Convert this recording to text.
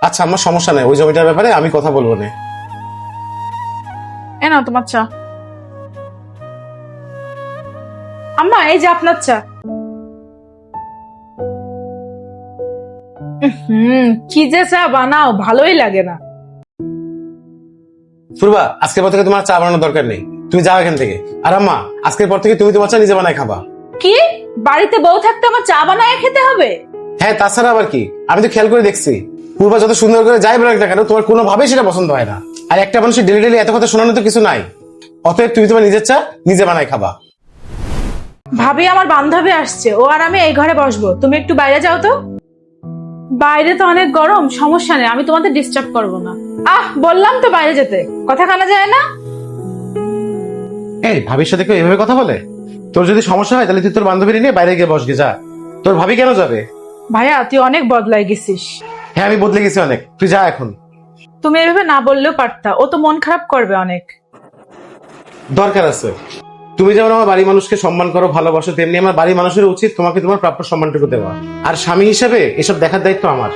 আচ্ছা আমার সমস্যা নাই, ওই জমিটার ব্যাপারে আমি কথা বলবো না। এ নাও তোমার চা। আম্মা এই যে আপনার চা। কি যে চা বানাও, ভালোই লাগে না। পূর্বা, আজকের পর থেকে তোমার চা বানানোর দরকার নেই, তুমি যাও এখান থেকে। আর আম্মা, আজকের পর থেকে তুমি তোমার চা নিজে বানায় খাবা। কি, বাড়িতে বউ থাকতে আমার চা বানায় খেতে হবে? হ্যাঁ, তাছাড়া আবার কি, আমি তো খেয়াল করে দেখছি পূর্বা যত সুন্দর করে যাই বলো না কেন, তোমার কোনোভাবেই সেটা পছন্দ হয় না। আর একটা মানুষের ডেলি ডেলি এত কথা শোনানো তো কিছু নাই। অতএব তুমি তোমার নিজের চা নিজে বানায় খাবা। ভাবি আমার বান্ধবী আসছে, ও আর আমি এই ঘরে বসবো, তুমি একটু বাইরে যাও তো। বাইরে তো অনেক গরম, সমস্যা নেই, আমি তোমাদের ডিস্টার্ব করবো না। বললাম তো বাইরে যেতে, কথা কানা যায় না। এই ভাবির সাথে কেউ এভাবে কথা বলে? তোর যদি সমস্যা হয় তাহলে তুই তোর বান্ধবী নিয়ে বাইরে গিয়ে বসগে যা। তোর ভাবি কেন যাবে? ভাইয়া তুই অনেক বদলাই গেছিস। হ্যাঁ, আমি বদলে গেছি অনেক, তুই যা এখন। তুমি এভাবে না বললেও পারতা, ও তো মন খারাপ করবে অনেক। দরকার আছে। তুমি যেমন আমার বাড়ির মানুষকে সম্মান করো, ভালোবাসো, তেমনি আমার বাড়ির মানুষের উচিত তোমাকে তোমার প্রাপ্য সম্মানটুকু দেওয়া। আর স্বামী হিসেবে এসব দেখার দায়িত্ব আমার।